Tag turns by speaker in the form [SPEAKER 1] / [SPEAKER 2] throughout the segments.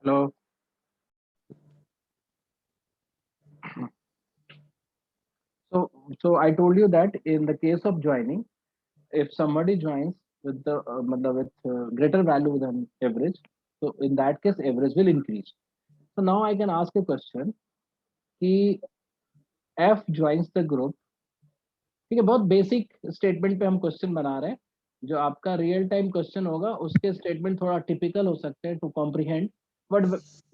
[SPEAKER 1] Hello. So I told you that in the case of joining, if somebody joins with the greater value than average, so in that case average will increase. So now I can ask a question कि F joins the group. ठीक है, बहुत basic statement पे हम question बना रहे हैं. जो आपका रियल टाइम क्वेश्चन होगा उसके स्टेटमेंट थोड़ा टिपिकल हो सकते हैं टू कॉम्प्रिहेंड, बट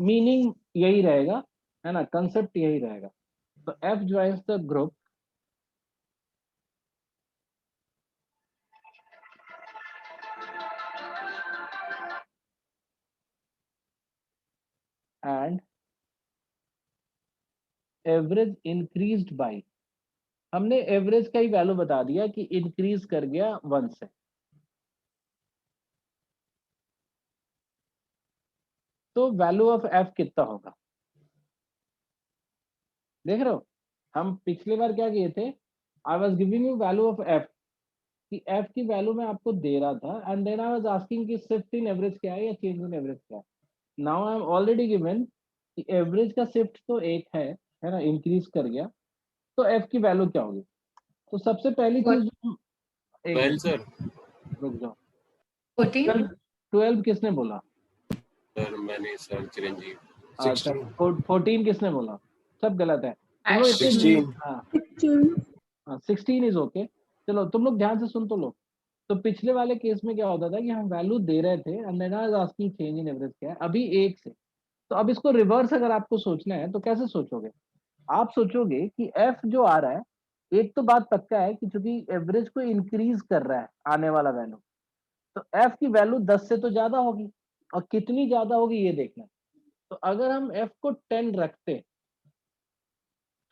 [SPEAKER 1] मीनिंग यही रहेगा, है ना, कंसेप्ट यही रहेगा. तो F joins the group and average increased by, हमने एवरेज का ही वैल्यू बता दिया कि इंक्रीज कर गया 1 से. तो वैल्यू ऑफ एफ कितना होगा देख रहे हो. हम पिछली बार क्या किए थे, I was giving you value of F, कि एफ की वैल्यू मैं आपको दे रहा था and then I was asking कि शिफ्ट इन एवरेज क्या है या चेंज इन एवरेज क्या है. Now I am already given कि एवरेज का शिफ्ट तो एक है ना, इंक्रीज कर गया. तो एफ की वैल्यू क्या होगी. तो सबसे पहली चीज जो एक
[SPEAKER 2] 12 सर.
[SPEAKER 1] रुक जाओ,
[SPEAKER 3] 14
[SPEAKER 1] 12 किसने बोला.
[SPEAKER 2] सर मैंने सर चिरंजीव.
[SPEAKER 1] अच्छा
[SPEAKER 2] 16
[SPEAKER 1] 14 किसने बोला. सब गलत है. तुम लोग
[SPEAKER 3] Ash.
[SPEAKER 1] इतने
[SPEAKER 2] 16
[SPEAKER 1] हाँ 16 इज ओके. चलो तुम लोग ध्यान से सुन तो लो. तो पिछले वाले केस में क्या होता था कि हम वैल्यू दे रहे थे and then I was asking change in average क्या है अभी एक से. तो अब इसको रिवर्स अगर आपको सोचना है तो कैसे सोचोगे. आप सोचोगे कि एफ जो आ रहा है, एक तो बात पक्का है कि चूंकि एवरेज को इंक्रीज कर रहा है आने वाला वैल्यू, तो एफ की वैल्यू 10 से तो ज्यादा होगी. और कितनी ज्यादा होगी ये देखना. तो अगर हम एफ को 10 रखते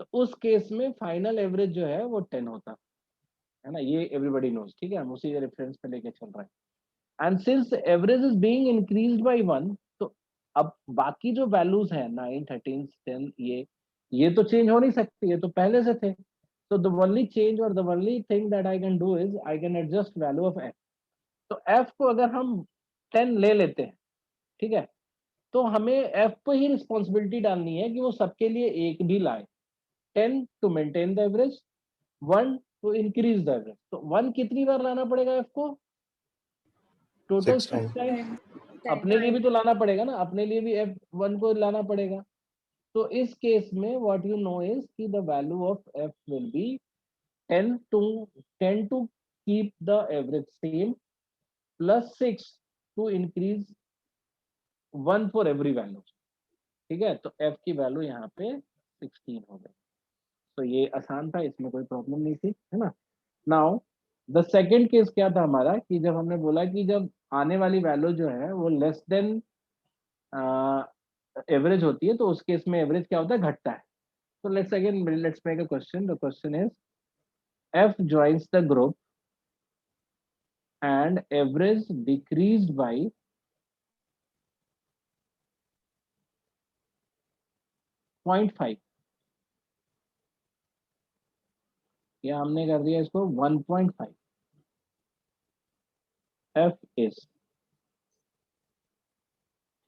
[SPEAKER 1] तो उस केस में फाइनल एवरेज जो है वो 10 होता है ना. ये एवरीबॉडी नोज, ठीक है, हम उसी रेफरेंस पे लेके चल रहे हैं. And since average is being increased by 1, तो अब बाकी जो वैल्यूज है 9 13 10 ये तो चेंज हो नहीं सकती, ये तो पहले से थे. तो द ओनली चेंज और the only thing that I can do is I can adjust value of F. तो एफ को अगर हम 10 ले लेते हैं, ठीक है, तो हमें एफ पे ही रिस्पॉन्सिबिलिटी डालनी है कि वो सबके लिए एक भी लाए. 10 to maintain the average, 1 to increase the average. तो 1 कितनी बार लाना पड़ेगा एफ को, टोटल
[SPEAKER 2] 6
[SPEAKER 1] 6
[SPEAKER 2] टाइम.
[SPEAKER 1] टाइम्स. अपने लिए भी तो लाना पड़ेगा ना, अपने लिए भी एफ 1 को लाना पड़ेगा. तो इस केस में व्हाट यू नो इज कि the value of F will be 10 to 10 to keep the average same plus 6 to increase 1 for every value. ठीक है, तो एफ की वैल्यू यहाँ पे 16 हो गई. तो ये आसान था, इसमें कोई प्रॉब्लम नहीं थी, है ना. नाउ द सेकेंड केस क्या था हमारा, कि जब हमने बोला कि जब आने वाली वैल्यू जो है वो लेस देन एवरेज होती है, तो उस केस में एवरेज क्या होता है, घटता है. तो let's make a question. The question is F joins the group and average decreased bye 0.5, या हमने कर दिया इसको 1.5. एफ इज,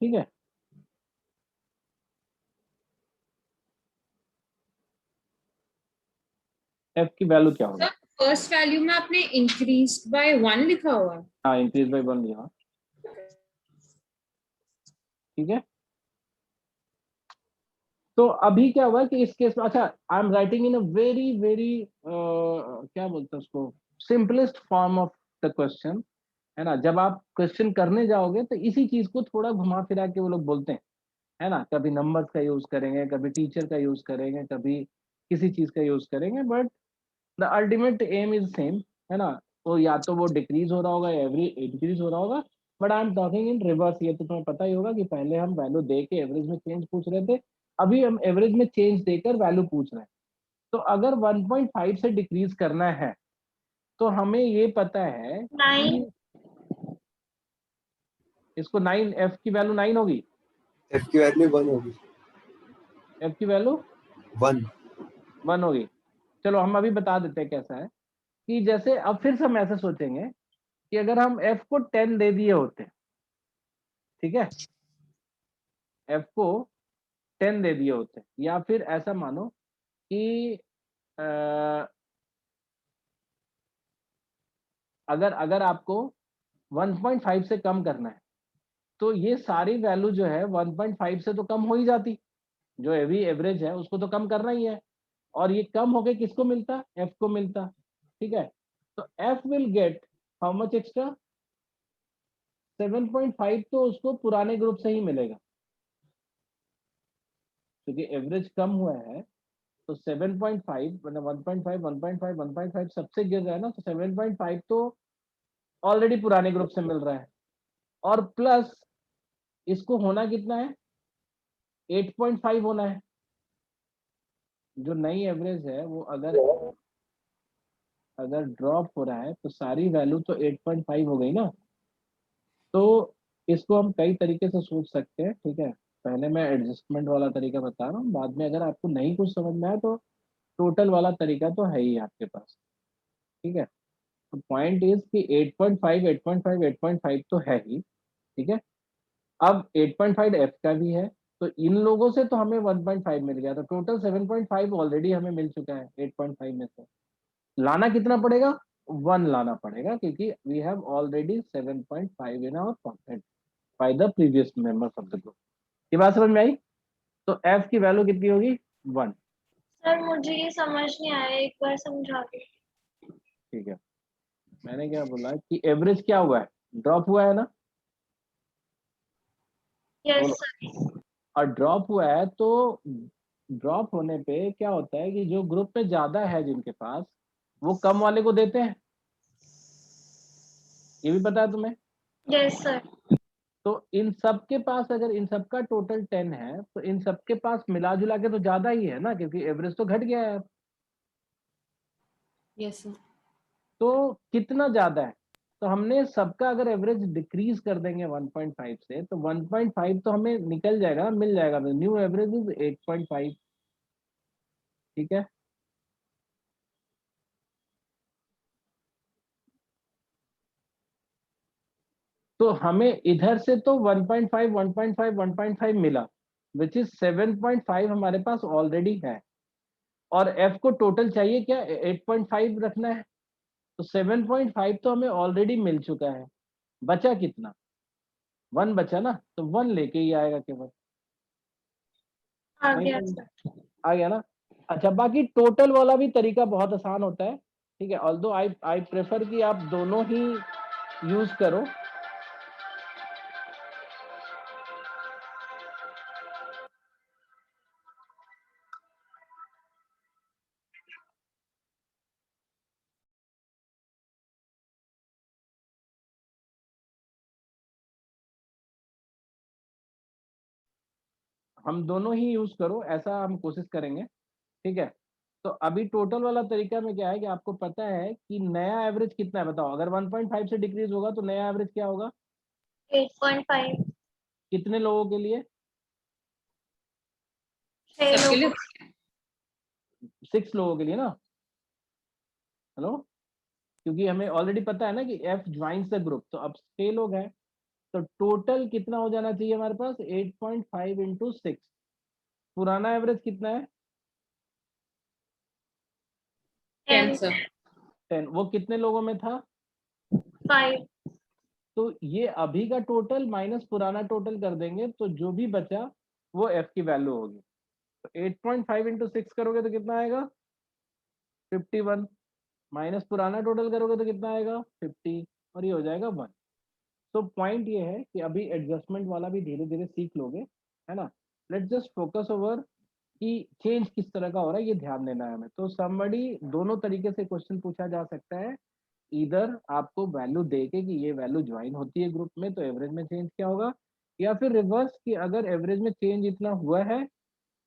[SPEAKER 1] ठीक है, एफ की वैल्यू क्या होगी.
[SPEAKER 3] फर्स्ट वैल्यू में आपने इंक्रीज बाय 1 लिखा हुआ है.
[SPEAKER 1] हाँ इंक्रीज बाय 1 लिया, ठीक है. तो अभी क्या हुआ कि इस केस में, अच्छा I am writing in a very very क्या बोलते हैं उसको, simplest form of the question, है ना. जब आप क्वेश्चन करने जाओगे तो इसी चीज को थोड़ा घुमा फिरा के वो लोग बोलते हैं, है ना. कभी नंबर्स का यूज करेंगे, कभी टीचर का यूज करेंगे, कभी किसी चीज का यूज करेंगे, but the ultimate aim is same, है ना. तो या तो वो डिक्रीज हो रहा होगा या एवरी इंक्रीज हो रहा होगा, but I am talking in reverse. ये तो तुम्हें पता ही होगा कि पहले हम वैल्यू दे के एवरेज में चेंज पूछ रहे थे, अभी हम एवरेज में चेंज देकर वैल्यू पूछ रहे हैं. तो अगर 1.5 से डिक्रीज करना है तो हमें ये पता है कि इसको 9, एफ की वैल्यू 9 होगी,
[SPEAKER 2] एफ की वैल्यू 1 होगी.
[SPEAKER 1] एफ की वैल्यू
[SPEAKER 2] 1
[SPEAKER 1] होगी. चलो हम अभी बता देते हैं कैसा है. कि जैसे अब फिर से हम ऐसे सोचेंगे कि अगर हम एफ को 10 दे दिए होते, ठीक है, एफ को 10 दे दिए होते, या फिर ऐसा मानो कि अगर आपको 1.5 से कम करना है तो ये सारी वैल्यू जो है 1.5 से तो कम हो ही जाती, जो एवी एवरेज है उसको तो कम करना ही है, और ये कम होके किसको मिलता, एफ को मिलता। ठीक है, तो F will get how much extra, 7.5 तो उसको पुराने ग्रुप से ही मिलेगा, क्योंकि एवरेज कम हुआ है तो 7.5 मतलब 1.5 1.5 1.5 सबसे गिर रहा है ना, तो 7.5 तो ऑलरेडी पुराने ग्रुप से मिल रहा है, और प्लस इसको होना कितना है, 8.5 होना है। जो नई एवरेज है वो अगर ड्रॉप हो रहा है तो सारी वैल्यू तो 8.5 हो गई ना। तो इसको हम कई तरीके से सोच सकते हैं। ठीक है, पहले मैं एडजस्टमेंट वाला तरीका बता रहा हूँ, बाद में अगर आपको नहीं कुछ समझ में आए तो टोटल वाला तरीका तो है ही आपके पास। ठीक है, तो पॉइंट इज कि 8.5 8.5 8.5 तो है ही। ठीक है, अब 8.5 एफ का भी है, तो इन लोगों से तो हमें 1.5 मिल गया, तो टोटल 7.5 ऑलरेडी हमें मिल चुका है 8.5 में से। लाना कितना पड़ेगा, 1 लाना पड़ेगा, क्योंकि we have already 7.5 in our pocket by the previous members of the group. ये बात समझ में आई? तो एफ की वैल्यू कितनी होगी, 1।
[SPEAKER 4] सर मुझे ये समझ नहीं आया, एक बार समझा दो।
[SPEAKER 1] ठीक है, मैंने क्या बोला कि एवरेज क्या हुआ है, ड्रॉप हुआ है ना,
[SPEAKER 4] यस
[SPEAKER 1] बोलो।
[SPEAKER 4] सर।
[SPEAKER 1] और ड्रॉप हुआ है तो ड्रॉप होने पे क्या होता है कि जो ग्रुप में ज्यादा है जिनके पास, वो कम वाले को देते हैं, ये भी पता है तुम्हें।
[SPEAKER 4] Yes sir.
[SPEAKER 1] तो इन सब के पास अगर इन सब का टोटल 10 है तो इन सब के पास मिला जुला के तो ज्यादा ही है ना, क्योंकि एवरेज तो घट गया है।
[SPEAKER 3] Yes sir.
[SPEAKER 1] तो कितना ज्यादा है, तो हमने सबका अगर एवरेज डिक्रीज कर देंगे 1.5 से, तो 1.5 तो हमें निकल जाएगा, मिल जाएगा, न्यू एवरेज इज 8.5। ठीक है, तो हमें इधर से तो 1.5 1.5 1.5 मिला, विच इज 7.5 हमारे पास ऑलरेडी है, और एफ को टोटल चाहिए क्या, 8.5 रखना है, तो 7.5 तो हमें ऑलरेडी मिल चुका है, बचा कितना, 1 बचा ना, तो 1 लेके ही आएगा केवल।
[SPEAKER 4] आ
[SPEAKER 1] नहीं
[SPEAKER 4] गया
[SPEAKER 1] समझ
[SPEAKER 4] सर।
[SPEAKER 1] आ गया ना। अच्छा, बाकी टोटल वाला भी तरीका बहुत आसान होता है। ठीक है, ऑल्दो आई प्रेफर कि आप दोनों ही यूज करो। हम दोनों ही यूज करो, ऐसा हम कोशिश करेंगे। ठीक है, तो अभी टोटल वाला तरीका में क्या है कि आपको पता है कि नया एवरेज कितना है, बताओ। अगर 1.5 से डिक्रीज होगा तो नया एवरेज क्या होगा,
[SPEAKER 4] 8.5।
[SPEAKER 1] कितने लोगों के लिए,
[SPEAKER 4] 6
[SPEAKER 3] सबके लिए।
[SPEAKER 4] लोग।
[SPEAKER 1] 6 लोगों के लिए ना। हेलो, क्योंकि हमें ऑलरेडी पता है ना कि एफ ज्वाइंस द ग्रुप, तो अब 6 लोग हैं, तो टोटल कितना हो जाना चाहिए हमारे पास, 8.5 इंटू 6। पुराना एवरेज कितना है,
[SPEAKER 3] 10 सर।
[SPEAKER 1] 10। वो कितने लोगों में था,
[SPEAKER 4] 5।
[SPEAKER 1] तो ये अभी का टोटल माइनस पुराना टोटल कर देंगे, तो जो भी बचा वो एफ की वैल्यू होगी। तो 8.5 इंटू 6 करोगे तो कितना आएगा, 51, माइनस पुराना टोटल करोगे तो कितना आएगा, 50, और ये हो जाएगा 1। तो पॉइंट ये है कि अभी एडजस्टमेंट वाला भी धीरे धीरे सीख लोगे, है ना। लेट्स जस्ट फोकस ओवर कि चेंज किस तरह का हो रहा है, ये ध्यान देना है हमें। तो समबडी दोनों तरीके से क्वेश्चन पूछा जा सकता है, इधर आपको वैल्यू दे के कि ये वैल्यू ज्वाइन होती है ग्रुप में तो एवरेज में चेंज क्या होगा, या फिर रिवर्स कि अगर एवरेज में चेंज इतना हुआ है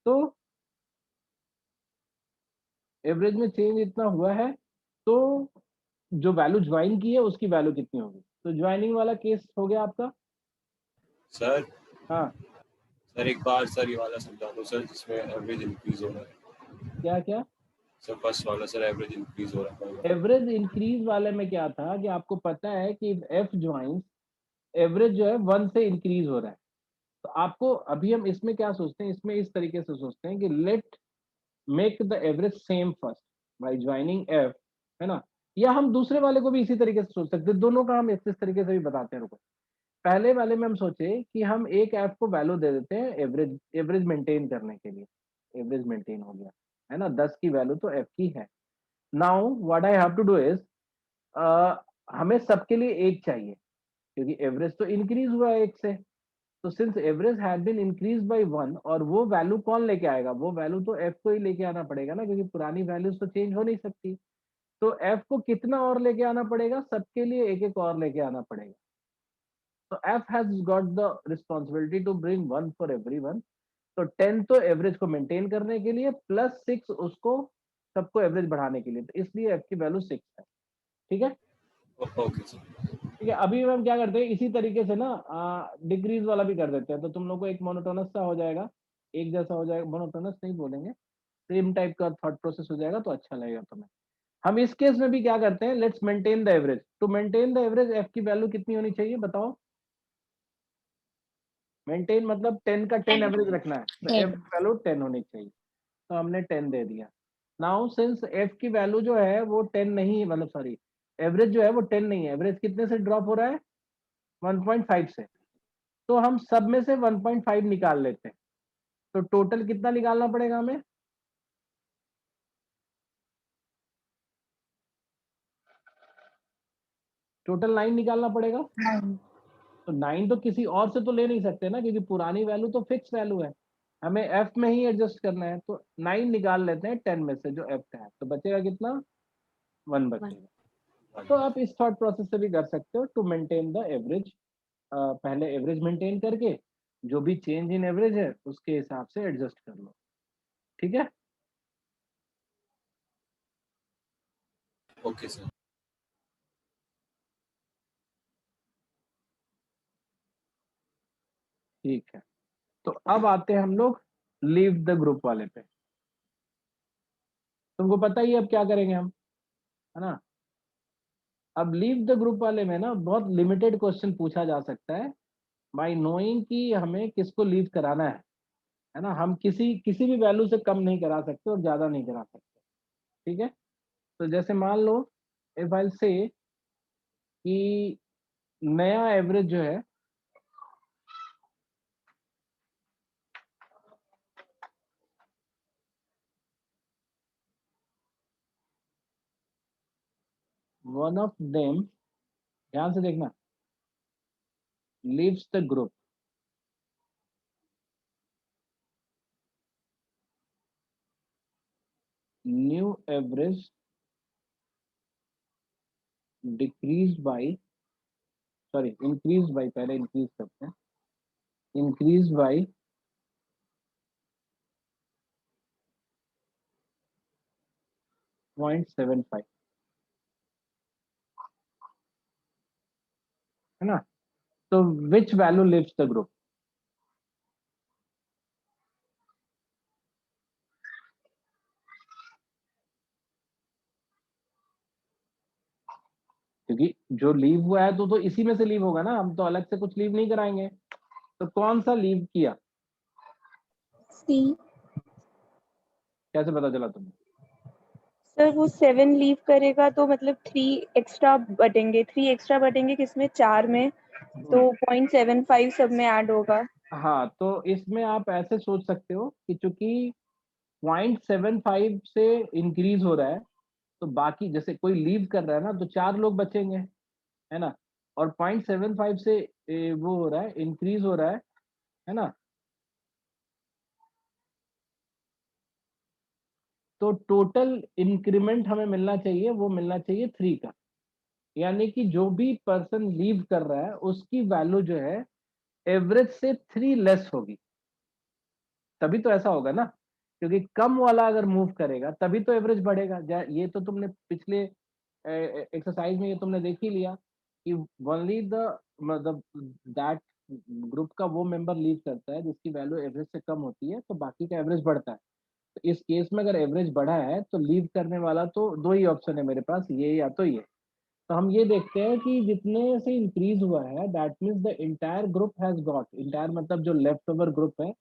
[SPEAKER 1] तो एवरेज में चेंज इतना हुआ है तो जो वैल्यू ज्वाइन की है उसकी वैल्यू कितनी होगी। तो ज्वाइनिंग वाला केस हो गया आपका।
[SPEAKER 2] सर
[SPEAKER 1] हाँ,
[SPEAKER 2] सर एक बार सर ये वाला समझा दो सर, जिसमें एवरेज इंक्रीज हो रहा है।
[SPEAKER 1] क्या क्या,
[SPEAKER 2] सर फर्स्ट वाला सर, एवरेज इंक्रीज हो रहा है।
[SPEAKER 1] एवरेज इंक्रीज वाले में क्या था कि आपको पता है कि एफ ज्वाइंस एवरेज जो है 1 से इंक्रीज हो रहा है, तो आपको अभी हम इसमें क्या सोचते हैं, इसमें इस तरीके से सोचते हैं कि let make the average same first by joining F, है ना। या हम दूसरे वाले को भी इसी तरीके से सोच सकते हैं, दोनों का हम इस तरीके से भी बताते हैं। रुको, पहले वाले में हम सोचे कि हम एक एफ को वैल्यू दे देते हैं एवरेज, एवरेज मेंटेन करने के लिए। एवरेज मेंटेन हो गया, है ना, 10 की वैल्यू तो एफ की है। Now what I have to do is, हमें सबके लिए एक चाहिए, क्योंकि एवरेज तो इंक्रीज हुआ है एक से। तो since average had been increase by 1, और वो वैल्यू कौन लेके आएगा, वो वैल्यू तो एफ को ही लेके आना पड़ेगा ना, क्योंकि पुरानी वैल्यूज तो चेंज हो नहीं सकती। तो एफ को कितना और लेके आना पड़ेगा, सबके लिए एक एक और लेके आना पड़ेगा। तो F has got the responsibility to bring 1 for everyone. तो 10 तो एवरेज को मेंटेन करने के लिए, प्लस 6 उसको सबको एवरेज बढ़ाने के लिए, तो इसलिए एफ की वैल्यू 6 है। ठीक है,
[SPEAKER 2] ओके सर।
[SPEAKER 1] ठीक है। अभी हम क्या करते हैं, इसी तरीके से ना डिक्रीज वाला भी कर देते हैं, तो तुम लोग को एक मोनोटोनस सा हो जाएगा, एक जैसा हो जाएगा। मोनोटोनस नहीं बोलेंगे, सेम टाइप का थॉट प्रोसेस हो जाएगा, तो अच्छा लगेगा तुम्हें। हम इस केस में भी क्या करते हैं, let's maintain the average. To maintain the average F की वैल्यू कितनी होनी चाहिए बताओ। मेंटेन मतलब 10 का 10
[SPEAKER 4] 10
[SPEAKER 1] एवरेज रखना है, तो एफ
[SPEAKER 3] 10.
[SPEAKER 1] की वैल्यू 10 होनी चाहिए। तो हमने 10 दे दिया। नाउ सिंस एफ की वैल्यू जो है वो 10 नहीं है, मतलब सॉरी, एवरेज जो है वो 10 नहीं है, एवरेज कितने से ड्रॉप हो रहा है, 1.5 से। तो हम सब में से 1.5 निकाल लेते हैं। तो टोटल कितना निकालना पड़ेगा हमें, टोटल 9 निकालना पड़ेगा। तो 9 तो किसी और से तो ले नहीं सकते ना, क्योंकि पुरानी वैल्यू तो फिक्स वैल्यू है, हमें एफ में ही एडजस्ट करना है। तो 9 निकाल लेते हैं 10 में से जो एफ का है, तो बचेगा कितना, 1 बचेगा। तो आप इस थॉट प्रोसेस से भी कर सकते हो, टू मेंटेन द एवरेज। पहले एवरेज मेंटेन करके जो भी चेंज इन एवरेज है उसके हिसाब से एडजस्ट कर लो। ठीक है,
[SPEAKER 2] ओके सर।
[SPEAKER 1] ठीक है। तो अब आते हैं हम लोग लीव द ग्रुप वाले पे। तुमको पता ही है अब क्या करेंगे हम, है ना। अब लीव द ग्रुप वाले में ना बहुत लिमिटेड क्वेश्चन पूछा जा सकता है, बाय नोइंग कि हमें किसको लीव कराना है ना। हम किसी किसी भी वैल्यू से कम नहीं करा सकते और ज्यादा नहीं करा सकते। ठीक है, तो जैसे मान लो इफ आई से कि नया एवरेज जो है वन ऑफ देम, ध्यान से देखना, leaves the group. New average decrease by, sorry increase by, पहले इंक्रीज करते हैं, इंक्रीज बाय 0.75, है ना। तो which value leaves the group, क्योंकि जो लीव हुआ है तो इसी में से लीव होगा ना, हम तो अलग से कुछ लीव नहीं कराएंगे। तो कौन सा लीव किया,
[SPEAKER 5] सी।
[SPEAKER 1] कैसे पता चला तुम्हें।
[SPEAKER 5] सर वो 7 लीव करेगा तो मतलब 3 एक्स्ट्रा बटेंगे किसमें, 4 में, तो 0.75 सब में ऐड होगा।
[SPEAKER 1] हाँ, तो इसमें आप ऐसे सोच सकते हो कि चूंकि 0.75 से इंक्रीज हो रहा है, तो बाकी जैसे कोई लीव कर रहा है ना तो 4 लोग बचेंगे, है ना। और 0.75 से वो हो रहा है, इंक्रीज हो रहा है ना। तो टोटल इंक्रीमेंट हमें मिलना चाहिए, वो मिलना चाहिए 3 का। यानी कि जो भी पर्सन लीव कर रहा है उसकी वैल्यू जो है एवरेज से 3 लेस होगी, तभी तो ऐसा होगा ना। क्योंकि कम वाला अगर मूव करेगा तभी तो एवरेज बढ़ेगा। ये तो तुमने पिछले एक्सरसाइज में ये तुमने देख ही लिया कि ओनली द, मतलब दैट ग्रुप का वो मेंबर लीव करता है जिसकी वैल्यू एवरेज से कम होती है, तो बाकी का एवरेज बढ़ता है। तो इस केस में अगर एवरेज बढ़ा है तो लीव करने वाला तो दो ही ऑप्शन है मेरे पास, ये या तो ये। तो हम ये देखते हैं कि जितने से इंक्रीज हुआ है that means the entire group has got, entire मतलब जो लेफ्ट ओवर ग्रुप है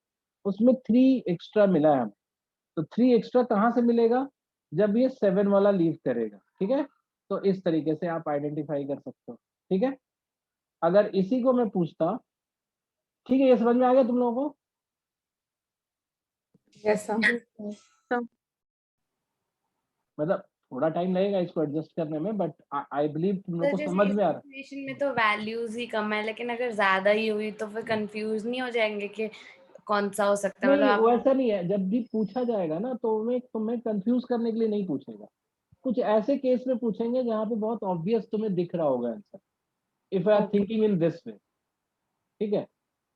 [SPEAKER 1] उसमें 3 एक्स्ट्रा मिला है हमें। तो 3 एक्स्ट्रा कहाँ से मिलेगा? जब ये 7 वाला लीव करेगा, ठीक है। तो इस तरीके से आप आइडेंटिफाई कर सकते हो, ठीक है। अगर इसी को मैं पूछता, ठीक है, ये समझ में आ गया तुम लोगों को?
[SPEAKER 3] Yes, sir.
[SPEAKER 1] मतलब थोड़ा टाइम लगेगा इसको एडजस्ट करने में, बट आई बिलीव तुम लोग
[SPEAKER 6] तो
[SPEAKER 1] को
[SPEAKER 6] जैसे
[SPEAKER 1] समझ
[SPEAKER 6] इस
[SPEAKER 1] में आ रहा है।
[SPEAKER 6] सिचुएशन में तो वैल्यूज ही कम है, लेकिन अगर ज्यादा ही हुई तो फिर कंफ्यूज नहीं हो जाएंगे कि कौन सा हो सकता है? मतलब
[SPEAKER 1] नहीं,
[SPEAKER 6] आप
[SPEAKER 1] वैसा नहीं है। जब भी पूछा जाएगा ना तो तुम्हें कंफ्यूज करने के लिए नहीं पूछेगा। कुछ ऐसे केस में पूछेंगे जहाँ पे बहुत ऑब्वियस तुम्हें दिख रहा होगा answer, if I R
[SPEAKER 6] okay
[SPEAKER 1] thinking in this way, ठीक है।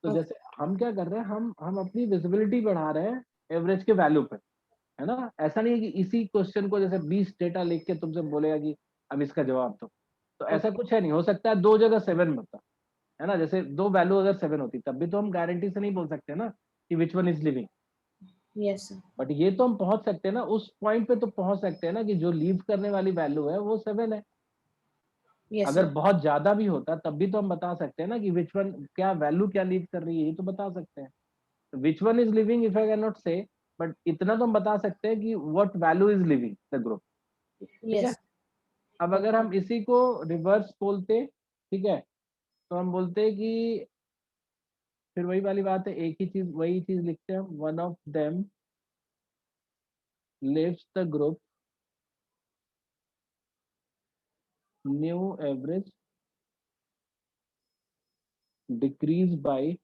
[SPEAKER 1] तो
[SPEAKER 6] ओके
[SPEAKER 1] जैसे हम क्या कर रहे हैं, हम अपनी विजिबिलिटी बढ़ा रहे हैं एवरेज के वैल्यू पे, है ना। ऐसा नहीं है कि इसी क्वेश्चन को जैसे 20 डेटा लिख के तुमसे बोलेगा कि अब इसका जवाब दो, तो ऐसा
[SPEAKER 6] ओके
[SPEAKER 1] कुछ है नहीं। हो सकता है 2 जगह 7 होता है ना, जैसे 2 वैल्यू अगर 7 होती तब भी तो हम गारंटी से नहीं बोल सकते ना कि which one is living.
[SPEAKER 6] Yes sir
[SPEAKER 1] but ये तो हम पहुंच सकते हैं ना, उस पॉइंट पे तो पहुंच सकते हैं ना कि जो लीव करने वाली वैल्यू है वो 7 है।
[SPEAKER 6] यस
[SPEAKER 1] अगर
[SPEAKER 6] सर
[SPEAKER 1] बहुत ज्यादा भी होता तब भी तो हम बता सकते हैं ना कि विच वन क्या वैल्यू क्या लीव कर रही है, ये तो बता सकते हैं। Which one is living if I can not से, बट इतना तो हम बता सकते हैं कि what value is living the group, ठीक है।
[SPEAKER 6] यस
[SPEAKER 1] अब अगर हम इसी को रिवर्स बोलते, ठीक है, तो हम बोलते कि फिर वही वाली बात है, एक ही चीज वही चीज लिखते हैं हम, one of them leaves the group new average decrease by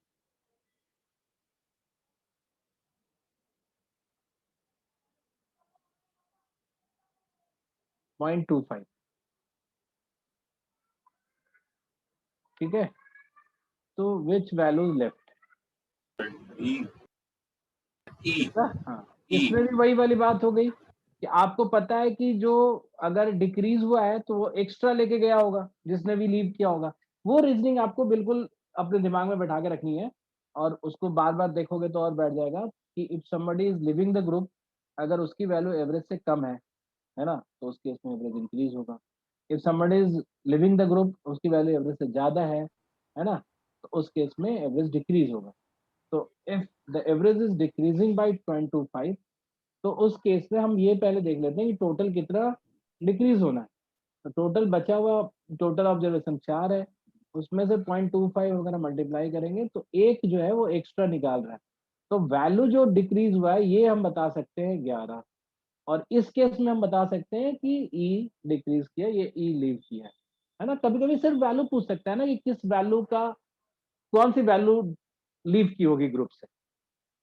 [SPEAKER 1] 0.25, ठीक है। तो which value left,
[SPEAKER 2] E E
[SPEAKER 1] हाँ,
[SPEAKER 2] E
[SPEAKER 1] इसमें भी वही वाली बात हो गई कि आपको पता है कि जो अगर डिक्रीज हुआ है तो वो एक्स्ट्रा लेके गया होगा जिसने भी लीव किया होगा। वो रीजनिंग आपको बिल्कुल अपने दिमाग में बैठा के रखनी है, और उसको बार बार देखोगे तो और बैठ जाएगा कि if somebody is living the group, अगर उसकी वैल्यू एवरेज से कम है ना, तो उस केस में एवरेज इंक्रीज होगा। If somebody is living the group, उसकी वैल्यू एवरेज से ज्यादा है ना, तो उस केस में एवरेज डिक्रीज होगा। तो if the average is decreasing by 0.25, तो उस केस में हम ये पहले देख लेते हैं कि टोटल कितना डिक्रीज होना है। तो टोटल बचा हुआ, टोटल ऑब्जर्वेशन 4 है, उसमें से 0.25 वगैरह मल्टीप्लाई करेंगे तो एक जो है वो एक्स्ट्रा निकाल रहा है। तो वैल्यू जो डिक्रीज हुआ है ये हम बता सकते हैं 11, और इस केस में हम बता सकते हैं कि ई डिक्रीज किया, ये ई लीव किया है ना। कभी कभी सिर्फ वैल्यू पूछ सकता है ना कि किस वैल्यू का कौन सी वैल्यू लीव की होगी ग्रुप से,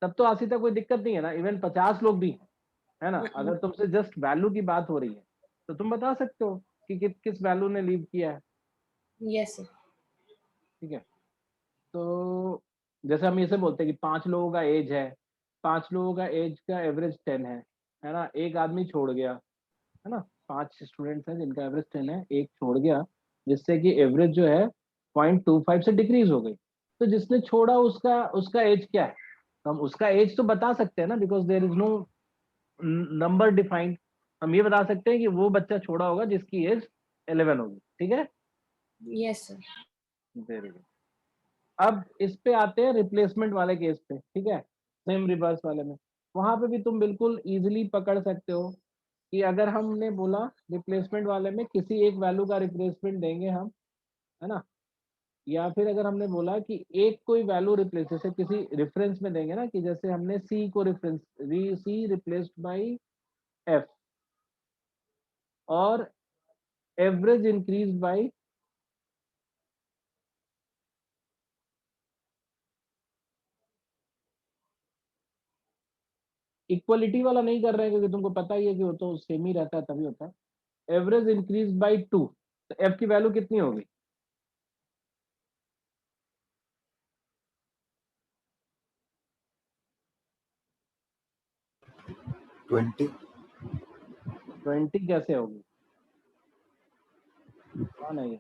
[SPEAKER 1] तब तो आसिता कोई दिक्कत नहीं है ना। इवन 50 लोग भी हैं, है ना, अगर तुमसे जस्ट वैल्यू की बात हो रही है तो तुम बता सकते हो कि किस वैल्यू ने लीव किया है,
[SPEAKER 6] यस सर
[SPEAKER 1] ठीक है। तो जैसे हम इसे बोलते हैं कि 5 लोगों का एज है, 5 लोगों का एज का एवरेज 10 है ना, एक आदमी छोड़ गया, है ना। 5 स्टूडेंट्स हैं जिनका एवरेज 10 है, एक छोड़ गया, जिससे कि एवरेज जो है 0.25 से डिक्रीज हो गई। तो जिसने छोड़ा उसका उसका एज क्या है, तो हम उसका एज तो बता सकते हैं ना, because there is no number defined. हम ये बता सकते हैं कि वो बच्चा छोड़ा होगा जिसकी एज 11 होगी, ठीक है।
[SPEAKER 6] Yes sir
[SPEAKER 1] very good. अब इस पे आते हैं रिप्लेसमेंट वाले केस पे, ठीक है, सेम रिवर्स वाले में। वहां पे भी तुम बिल्कुल इजीली पकड़ सकते हो कि अगर हमने बोला रिप्लेसमेंट वाले में किसी एक वैल्यू का रिप्लेसमेंट देंगे हम, है ना, या फिर अगर हमने बोला कि एक कोई वैल्यू रिप्लेस, जैसे किसी रेफरेंस में देंगे ना, कि जैसे हमने सी को reference C replaced by F, और एवरेज इंक्रीज बाय इक्वलिटी वाला नहीं कर रहे हैं क्योंकि तुमको पता ही है कि वो तो सेम ही रहता है तभी होता है। एवरेज इंक्रीज बाय 2, तो एफ की वैल्यू कितनी होगी?
[SPEAKER 2] 20
[SPEAKER 1] 20 कैसे होगी? कौन है ये?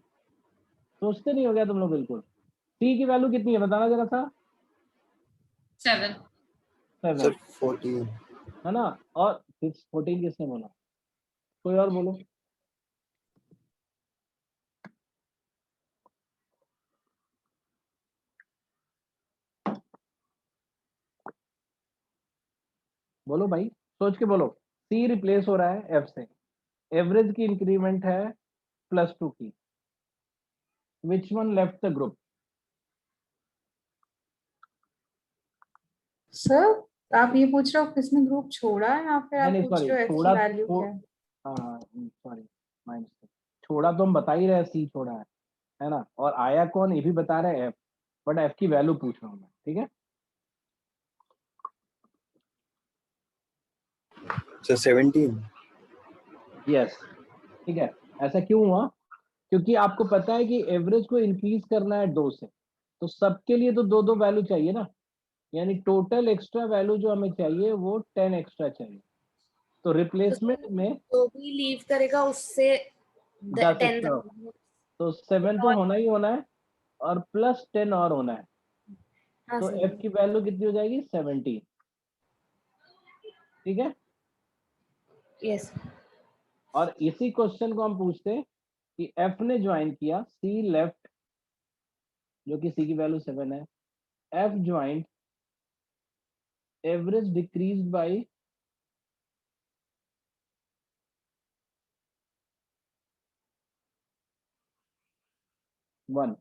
[SPEAKER 1] सोचते नहीं हो गया तुम लोग बिल्कुल। सी की वैल्यू कितनी है बताना जरा सा।
[SPEAKER 3] 7.
[SPEAKER 1] 7
[SPEAKER 2] सर 14
[SPEAKER 1] है ना, और 14 किसने बोला? कोई और बोलो। बोलो भाई, सोच के बोलो। सी रिप्लेस हो रहा है एफ से, एवरेज की इंक्रीमेंट है +2 की, which one left the group?
[SPEAKER 3] Sir आप ये पूछ रहे हो किसने ग्रुप छोड़ा है या फिर आप
[SPEAKER 1] नहीं
[SPEAKER 3] पूछ
[SPEAKER 1] सॉरी,
[SPEAKER 3] रहे हो एफ की
[SPEAKER 1] छोड़ा
[SPEAKER 3] वैल्यू क्या है?
[SPEAKER 1] हाँ सॉरी, माय मिस्टेक। छोड़ा तो हम बता ही रहे, सी छोड़ा है ना, और आया कौन ये भी बता रहे हैं एफ, बट एफ की वैल्यू पूछ रहा हूँ मैं, ठीक है।
[SPEAKER 2] सर 17।
[SPEAKER 1] यस, ठीक है। ऐसा क्यों हुआ? क्योंकि आपको पता है कि एवरेज को इंक्रीज करना है 2 से, तो सबके लिए तो 2 2 वैल्यू चाहिए ना, यानी टोटल एक्स्ट्रा वैल्यू जो हमें चाहिए वो 10 एक्स्ट्रा चाहिए। तो रिप्लेसमेंट में
[SPEAKER 6] जो भी लीव करेगा उससे
[SPEAKER 1] 10
[SPEAKER 6] 10
[SPEAKER 1] एक्स्ट्रा, तो 7 तो होना ही होना है और +10 और होना है,
[SPEAKER 6] हाँ
[SPEAKER 1] तो
[SPEAKER 6] सर।
[SPEAKER 1] एफ की वैल्यू कितनी हो जाएगी? 17, ठीक है।
[SPEAKER 6] यस।
[SPEAKER 1] और इसी क्वेश्चन को हम पूछते हैं कि एफ ने ज्वाइन किया, सी लेफ्ट, जो कि सी की वैल्यू 7 है, F joint, average decrease bye 1,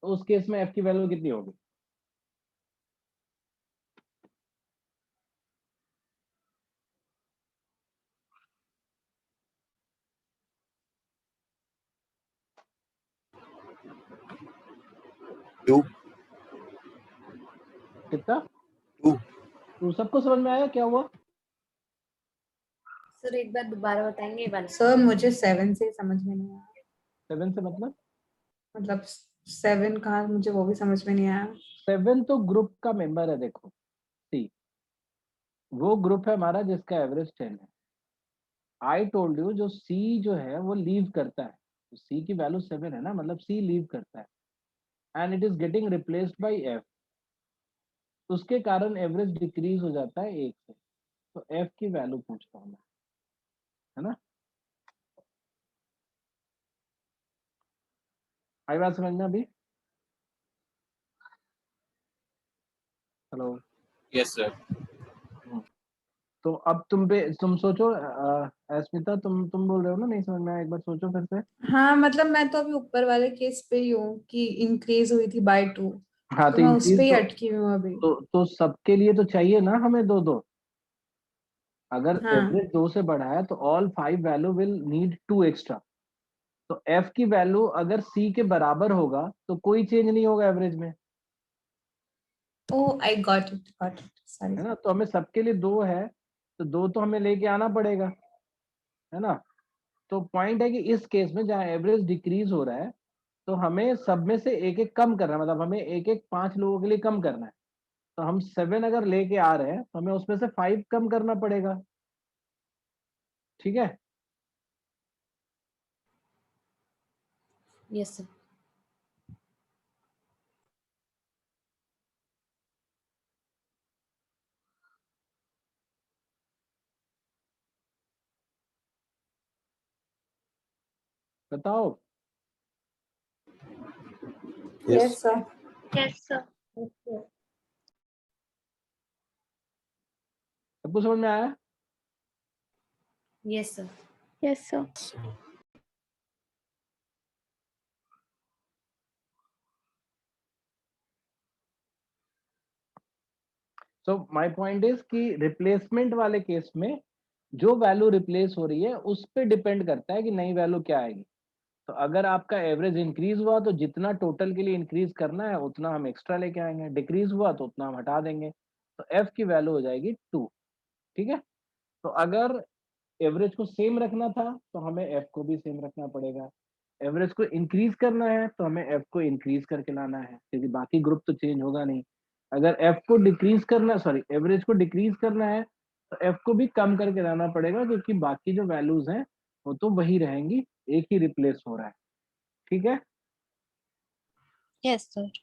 [SPEAKER 1] तो उस केस में एफ की वैल्यू कितनी होगी?
[SPEAKER 2] टू
[SPEAKER 1] कितना?
[SPEAKER 2] टू
[SPEAKER 1] तो सबको समझ में आया क्या हुआ?
[SPEAKER 6] सर एक बार दोबारा बताएंगे ये वाला?
[SPEAKER 3] सर मुझे 7 से समझ में नहीं आया,
[SPEAKER 1] 7 से
[SPEAKER 3] मतलब 7 कहाँ, मुझे वो भी समझ में नहीं आया।
[SPEAKER 1] 7 तो ग्रुप का मेंबर है, देखो सी, वो ग्रुप है हमारा जिसका एवरेज 10 है। आई टोल्ड यू जो सी जो है वो लीव करता है, तो सी की वैल्यू 7 है ना, मतलब सी लीव करता है and it is getting replaced by F, उसके कारण एवरेज डिक्रीज हो जाता है 1 से, तो एफ की वैल्यू पूछ रहा हूँ मैं, है ना। आई बात समझना अभी? हेलो।
[SPEAKER 2] Yes sir.
[SPEAKER 1] तो अब तुम सोचो, अस्मिता तुम बोल रहे हो ना नहीं समझ में आया, एक बार सोचो फिर से।
[SPEAKER 3] हाँ मतलब मैं तो अभी ऊपर वाले केस पे ही हूँ कि इंक्रीज हुई थी बाय 2,
[SPEAKER 1] हाँ
[SPEAKER 3] तो
[SPEAKER 1] तो
[SPEAKER 3] मैं उस
[SPEAKER 1] इंक्रीज
[SPEAKER 3] पे ही
[SPEAKER 1] तो
[SPEAKER 3] अटकी हुई हूँ अभी।
[SPEAKER 1] तो सबके लिए तो चाहिए ना हमें 2 2, अगर
[SPEAKER 3] हाँ
[SPEAKER 1] एवरेज 2 से बढ़ा है तो all 5 value will need 2 extra, तो एफ की वैल्यू अगर सी के बराबर होगा तो कोई चेंज नहीं होगा एवरेज में,
[SPEAKER 3] ओ आई गॉट इट सॉरी।
[SPEAKER 1] है ना। तो हमें सबके लिए 2 है, तो 2 तो हमें लेके आना पड़ेगा, है ना। तो पॉइंट है कि इस केस में जहाँ एवरेज डिक्रीज हो रहा है तो हमें सब में से एक एक कम करना है, मतलब हमें एक एक 5 लोगों के लिए कम करना है, तो हम 7 अगर लेके आ रहे हैं तो हमें उसमें से 5 कम करना पड़ेगा, ठीक है।
[SPEAKER 6] Yes sir.
[SPEAKER 1] बताओ।
[SPEAKER 3] Yes sir.
[SPEAKER 4] Yes sir.
[SPEAKER 1] सबको समझ में आया?
[SPEAKER 6] Yes sir.
[SPEAKER 5] Yes sir.
[SPEAKER 1] So my point is कि रिप्लेसमेंट वाले केस में जो वैल्यू रिप्लेस हो रही है उस पे डिपेंड करता है कि नई वैल्यू क्या आएगी। तो अगर आपका एवरेज इंक्रीज हुआ तो जितना टोटल के लिए इंक्रीज करना है उतना हम एक्स्ट्रा लेके आएंगे, डिक्रीज हुआ तो उतना हम हटा देंगे, तो एफ की वैल्यू हो जाएगी 2, ठीक है। तो अगर एवरेज को सेम रखना था तो हमें एफ को भी सेम रखना पड़ेगा, एवरेज को इंक्रीज करना है तो हमें एफ को इंक्रीज करके लाना है, क्योंकि बाकी ग्रुप तो चेंज होगा नहीं। अगर एफ को डिक्रीज करना, सॉरी एवरेज को डिक्रीज करना है तो एफ को भी कम करके लाना पड़ेगा, क्योंकि बाकी जो वैल्यूज हैं वो तो वही रहेंगी, एक ही रिप्लेस हो रहा है, ठीक है।
[SPEAKER 5] Yes sir.